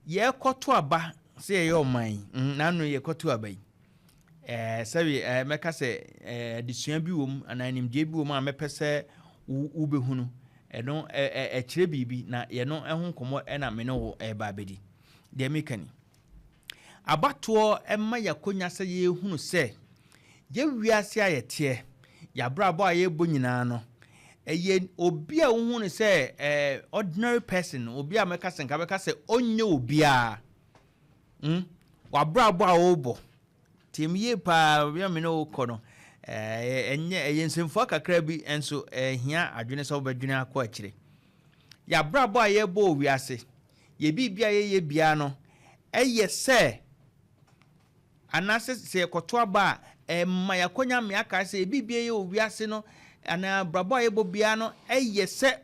ye koto aba se ye oman na no ye koto aba yi sabi meka se disua bi wom ananimje bi wom a mepese ubehunu eno kire bibi na ye no ehun komo na me no ba bedi de mekani abato emma yakonya se ye hunu se ye wiase ayete ya brabo aye bo nyina no eye obi a hunu se ordinary person obi a meka se nka beka se onye obi a wa brabo a obo tim ye pa ya me no kono enye nsemfo kakra bi enso hia adwene se obadwene akọ akire ya brabo aye bo wiase ye bibia ye bia no eye se anase se koto aba ma yakonya me aka se bibia ye wiase no ana brabo aye bo bia no eye se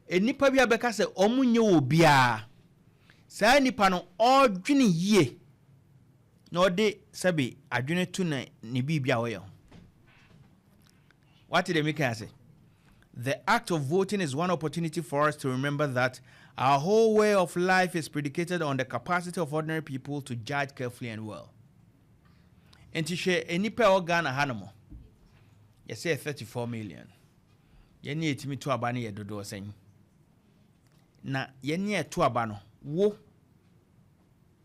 enipa bia beka se omunye obia sa nipa no odwene yie no de sabi adwene tu na ne bibia wo ye. What did Emeka say? The act of voting is one opportunity for us to remember that our whole way of life is predicated on the capacity of ordinary people to judge carefully and well. And to share any pair of Ghana Hanamo, you say 34 million. You need me to abani dodo saying. Na ye near to abano, wo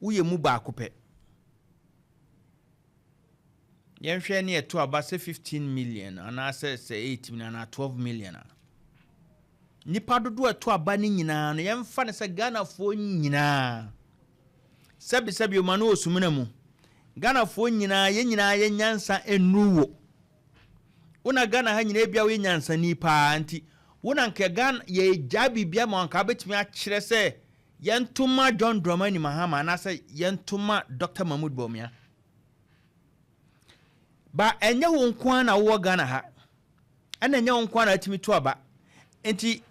ye muba kupe. Yen share near to about say 15 million, and I say 8 million and 12 million. Nipa dodo to abani nyina no yen fa ne se Ghana fo nyina. Sebi o manu osumuna mu. Ghana fo nyina ye nyansa enuwo. Una Ghana ha nyina bia we nyansa ni pa anti. Una nke Ghana ye jabi bia ma nka betimi a kire se yentuma John Dramani Mahama na se yentuma Dr. Mahmoud Bawumia. Ba enye wo nkwa na wo Ghana ha. Ena enye wo nkwa na atimi to aba. Enti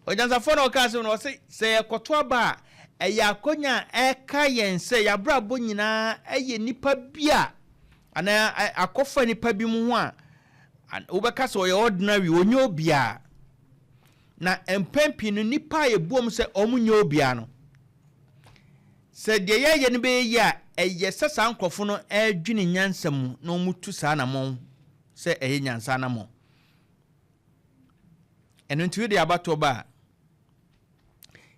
ojansa fo na okase no se yakoto aba yakonya eka yense ya brabo nyina eye nipa bia ana akofa nipa bi mu ho a obeka se oye ordinary onye obia na empempi no nipa ye buom se omunye obia no se de ye ne be ye a eye sesa nkofo no adwini nyansam no mutu sa na mon se eye nyansa na mon eno ntiwe de abato ba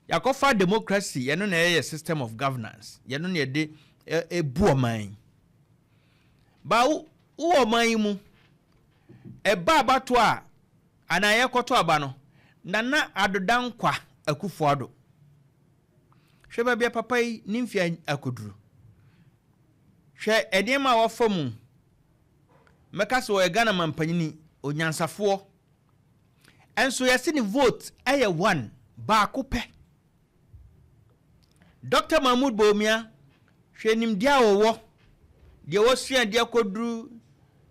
yakofa democracy yeno na a system of governance yeno na de buoman ba uoman mu ba abato a ana yakoto aba no nana adodankwa akufo ado hweba bia papa yi nimfia akoduru hwe edema wa famu meka so ye Ghana mampanyini onyansafo enso yesi ni vote eye 1 ba kope Dr. Mahmoud Bawumia hwe nim dia wo de wo sua dia koduru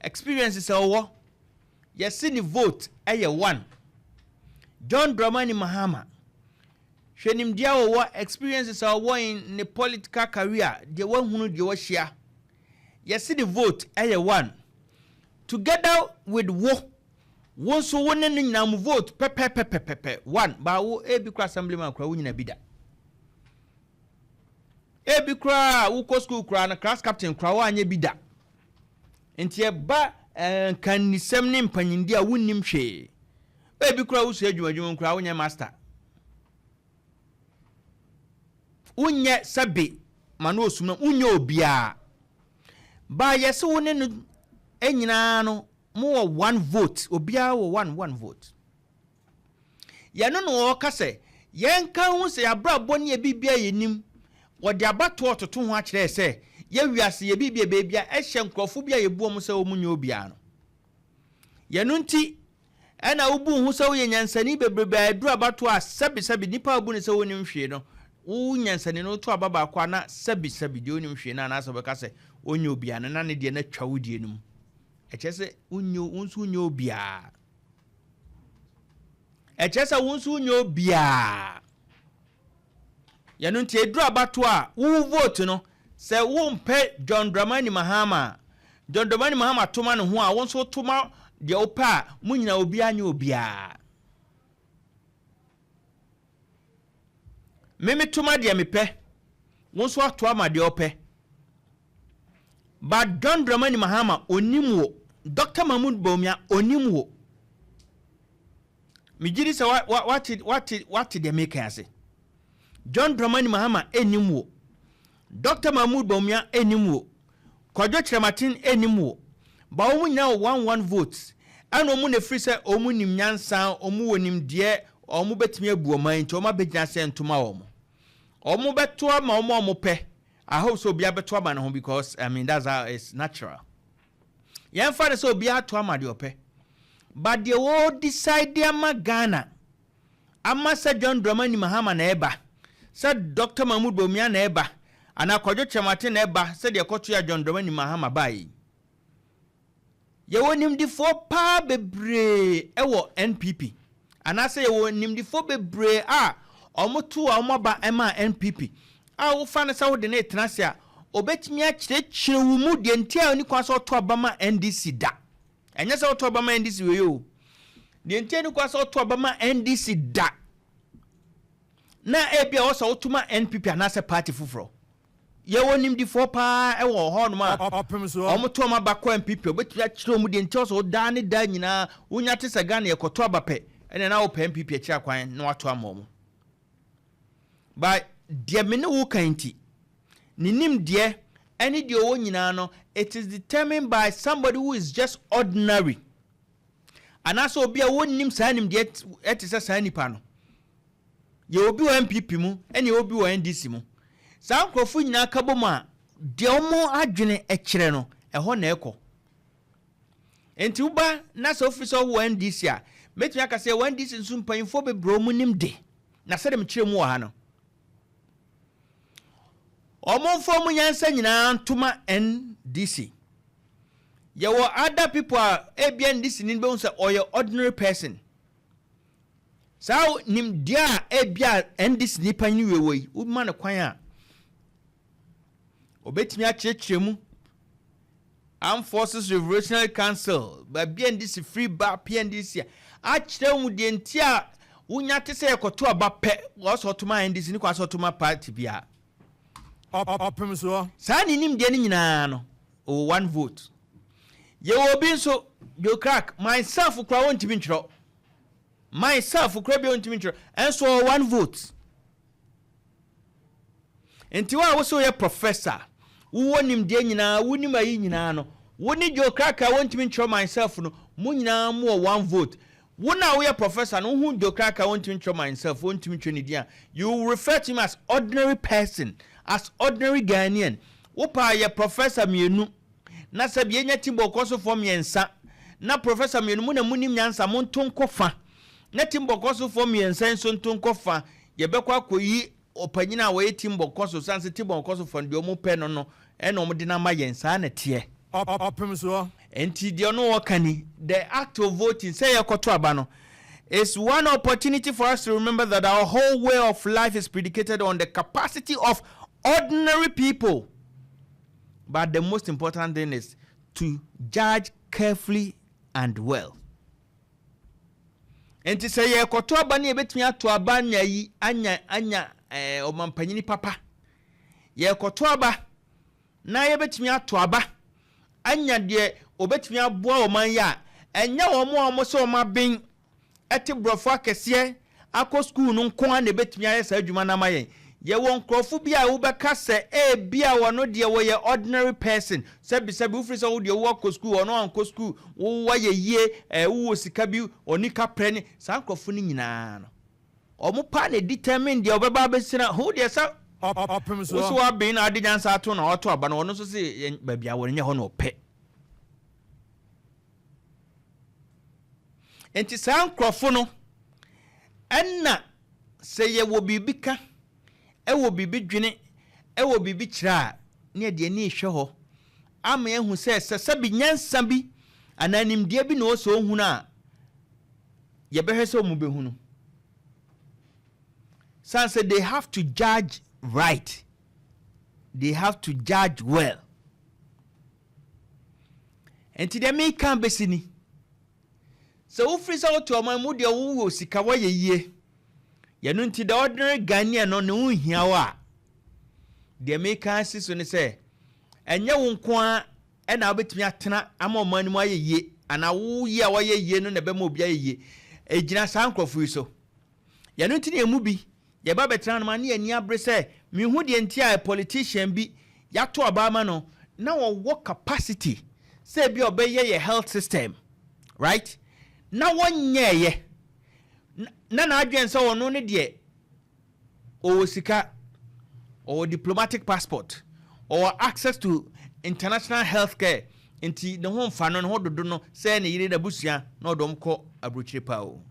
experiences wo yesi ni vote eye 1 John Dramani Mahama hwe nim dia wo experiences wo in the political career de wo hunu de wo hia yesi the vote eye 1 together with wo so won ne nyina mu vote pepe 1 ba wo ebi kra assemblyman kra wo nyina bida ebi kra wo ko school kra na class captain kra wo anya bida enti e ba kan nisem ne mpanyindi a wonnim hwe ebi kra wo so adwumadwum kra wo nya master unye sabe manu osumna unye obia ba yesi wo ne no enyina no mo 1 vote obia wo 1 vote yano no o kase yenka hu se abrabo ne bibia yenim wode abato ototo ho akire se ye wiase ye bibia bebia ehye nkrofo bia yebuom se omunye obia no yano nti ena ubu hu se wo yenyansani bebrebe aduru abato a sabi nipa abu ne se wonim hwe no wo nyansani no to ababa akwa na sabi de onim hwe na so beka se onye obia no na ne de na twa wodie num echese unsu unye obia echese unsu unye obia yanu nti edru abato a wo vote no se wo mpe John Dramani Mahama toma no ho a won so toma de opa munyina obia anya obia meme toma de mepe won so ato ama de ope but John Dramani Mahama onimwo Dr. Mahmoud Bawumia onimwo mijiri se what de make ase John Dramani Mahama enimwo Dr. Mahmoud Bawumia enimwo Kwadwo Kyerematen enimwo ba omu nya 11 votes ana omu ne free se omu nim nyansa omu wonim de omu betimi abu oman nti omu abegina se ntoma omu beto ama omu pe I hope so be beto ama no because I mean that's how it's natural yen fa so be ato ama de ope but they all decide ama Ghana ama se John Dramani Mahama na eba se Dr. Mahmoud Bawumia na eba ana Kwadwo Kyerematen na eba se de koto ya John Dramani Mahama bai ye wonim di fo pa bebre ewo NPP ana se ye wonim di fo bebre a omoto a omoba ema NPP a wo fa ne sa wo de na etenase a obetimi a kyerɛkyerɛ wo mu de ntia oni kwa so to abama NDC da enye se wo to abama NDC we yo de ntia ni kwa so to abama NDC da na ebia wo so wotuma NPP ana se party fufuro ye wonim di fo pa e wo ho no ma Opemsuo omoto ma ba kwa MPP obetumi a kyerɛ mu de ntia so da ne da nyina wonya te se Ghana ye koto abape ene na wo pa MPP a kyerɛ kwan na wato amomo but de mene wo kanti ninim de any de owo nyina no it is determined by somebody who is just ordinary and also obi a wonnim sa nim de etisa sa nipa no ye obi wa MPP mu ene obi wa NDC mu sa nkrofo nyina ka bom a de omo adwene ekire no eho na ekọ enti uba na so officer wo NDC a metumi aka se wo NDC nso mpanyimfo bebro mu nim de na se dem kire mu wa ha no omonfo mu nyansa nyina ntoma NDC ye wo other people a ebia NDC ni be unse or your ordinary person sao nim dia ebia NDC ni panyi wewe uma ne kwan a obetimi a kyerɛkyerɛ mu Armed Forces Revolutionary Council ba bia NDC free ba PNDC a kyerɛ mu de ntia wonya te sɛ ekoto aba pɛ wo so otoma NDC ni kwa so otoma party bia Opemsuo sani nim de nyina no o 1 vote ye obi nso do crack myself kra wontimi ntwero myself kra bi wontimi ntwero enso 1 vote enti wa wo so ye professor wo nim de nyina wonim ayi nyina no woni do crack wontimi ntwero myself no mu nyina mu 1 vote wona wo ye professor no hu do crack wontimi ntwero myself wontimi ntwero ni dia you refer to him as ordinary person as ordinary Ghanaian wopa ye professor mienu na sabi enya timbo koso form yensa na professor mienu mu na munim nyansa mo ntonkofa na timbo koso form yensa nso ntonkofa ye bekwa koyi opanyina wo ye timbo koso sanse timbo koso form de omo pe no no ena omo de na ma yensa na tie Opemsuo enti de no wakani the act of voting say yakoto aba no is one opportunity for us to remember that our whole way of life is predicated on the capacity of ordinary people. But the most important thing is to judge carefully and well. And to say, ye koto abani ebetumi ato abanya yi anya omampanyini papa. Ye koto aba na ye betumi ato aba anya de obetumi aboa oman ya enya omo so omabin eti brofo akese akọ school no nko na betumi ayesa adwuma na mayen ye won krofo bia wo beka se bia wono de wo ye ordinary person sabi ufri se wo de wo akọ school ono anko school wo wa ye yie wo sika bi onika preni san krofo ni nyina no omo pa na determine de obeba besina who de sa Opemsuo so abin na adansa ato na oto aba na ono so se ba bia wo nye ho no pe enti san krofo no enna se ye wo bibika wo bibi dwene wo bibi kira ne de ani hwe ho ama ehu se bi nyansa bi ananim de bi na o so hu na ye behwe se mu behu no san say they have to judge right, they have to judge well. Enti de me kan besini so ufri sa oto oman mu de wo sika wa ye yie ye no nti the ordinary Ghanaian no ne unhia wa the American season say, and ya won't qua and I'll bet me a tana, I'm on money my ye, and I will ye away ye no nebemo be ye, a jina sanko for so. Ya no tini a movie, ya babetran mani and ya brese, me who the entire politician be, ya to Obama no, now a work capacity, say be obey ye health system, right? Now 1 year ye. Nana adwen so ono ne de o sika or diplomatic passport or access to international healthcare inti the home fa no ho dodo no say ne yire da busua na odom kọ abrochire pa o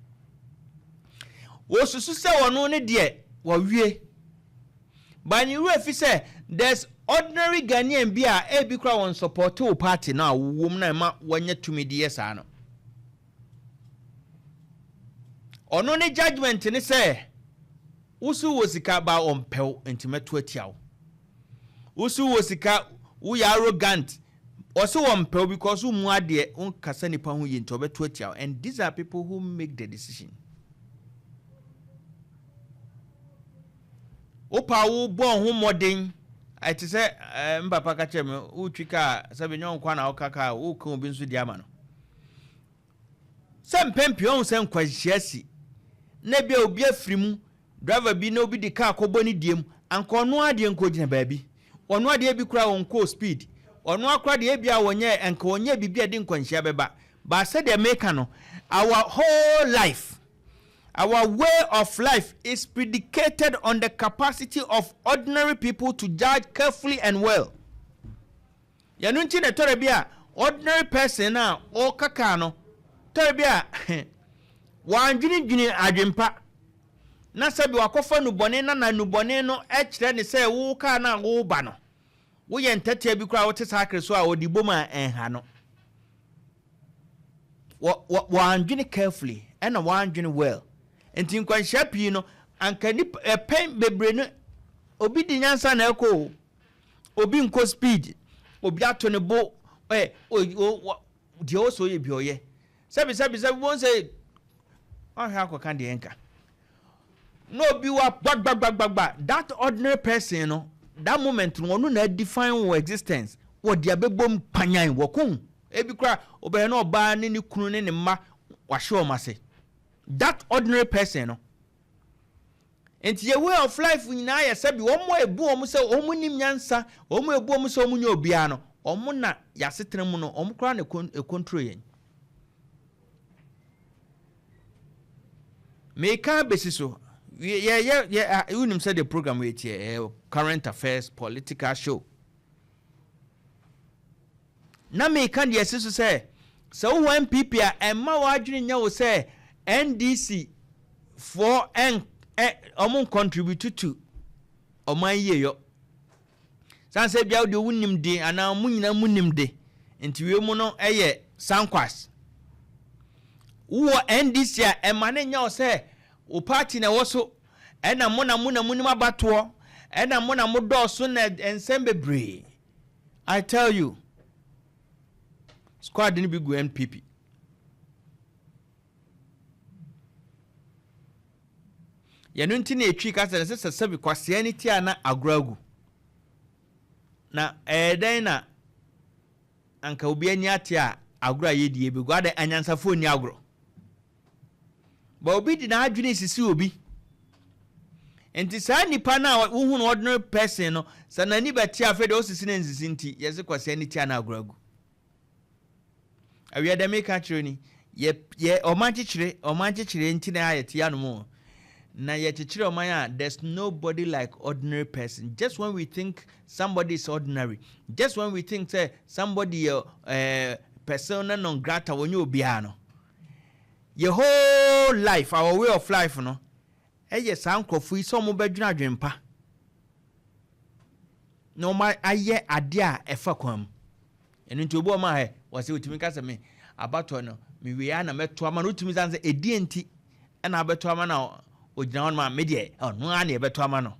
susu say ono ne de wa wie ba ni ru afi say there's ordinary Ghanaian bi a e bi kra won support o party na wom na ma wanya tumidi yesa no ono ne judgement ni say usu wosika ba ompel entimeto atiawo usu wosika wo ya arrogant oso ompel because mu ade on kasa nipa ho yi nto beto atiawo and these are people who make the decision opa wo bon ho modern ati say mbapa ka chem utwika sabe nyon kwa na okaka wo kan obi nso di ama no sem pempion sem kwahyiasi na bia obi afirimu driver bi na obi di car kobo ni diem anko ono ade enko gina baabi ono ade bi kura won ko speed ono akura de bia wonye enko wonye bibia de nkwanhia beba ba said the maker no our whole life our way of life is predicated on the capacity of ordinary people to judge carefully and well. Yanu nti na tore bia ordinary person na o kaka no tore bia wanjini adwempa na sabi wakofa nubone na nubone no ekire ne se wo ka na wo ba no wo ye ntete bi kura wo te sakre so a odibo ma enha no wanjini carefully and wanjini well enti nkwanhia pii no anka ni pen bebre no obi di nyansa na eko obi nko speed obi ato ne bo di o so ye bi oye sabi won say ha ko kan de enka no be wa gbagba that ordinary person no that moment no na define our existence what dia bebom panyan wokun e bi kra obe na oba ne kunu ne mma wa hwe o mase that ordinary person no enti your way of life nyina ya sabi omo ebu omo se omo nim nyansa omo ebu omo se omo nya obia no omo na yasetre mu no omo kra na control yen Meka besiso yeah you said the program with current affairs political show na meka de yesiso say so when people emma wadwene nya wo say NDC for omo contribute to oman yeyo san say bia de wunim de ana munyina munim de enti we mu no eye sankwas wo NDC emma ne nya wo say o party na woso ena mona munim abato ena mona modoso na ensembebre I tell you squad ni bigu NPP yanu nti na etwi ka se sebi kwase ni ti ana agoragu na eden na anka obi ani ate a agora yedie bigu ade anyansafo ni agoro ba obi di na adwene sisi obi enti sa nipa na wo hu ordinary person no sa na ni beti afede osisi na nzisi nti yese kwase ni ti ana agoragu awi da make actually ye omanchichire nti na ayeti ya no mo na ye chichire oman ya there's nobody like ordinary person just when we think somebody is ordinary just when we think say somebody persona non grata wonyo obia no your whole life our way of life no eye sankrofo iso mo badwuna adwempa no ma aye ade a efa kwam enu nti obo ma he wase otimi kasa me abato no me we ya na meto ama no otimi zanze edi enti na abeto ama na ogina won ma me de no ana ebeto ama no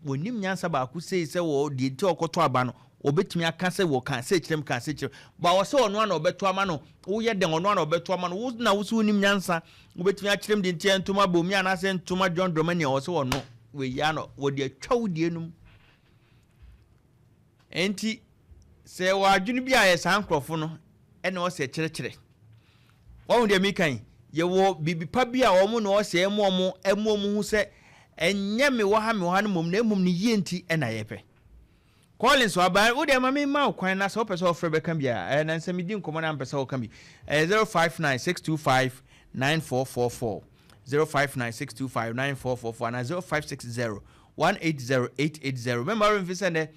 wonim nyansa ba ku sei se wo de enti okoto aba no obetimi aka se wo kan se kirem ba wo se ono ana obeto ama no wo ye de ono ana obeto ama no wo na wo se wonim nyansa obetimi akirem de enti entoma bomi ana se entoma John Dramani wo se ono we ya no wo de atwa wo de enum enti se wadwene bi a san krofo no ene o se kyerɛkyerɛ wo de mi kan ye wo bibipa bi a omo no o se emu hu se enye me wo ha no mom na emom ne yie nti ena yepe Collins waba wo de ma me ma kwan na se o pese o frɛ bɛka bia na nsɛm di nkomo na mpese o ka bi 0596259444 0596259444 na 0560180880 remember mfi sɛ ne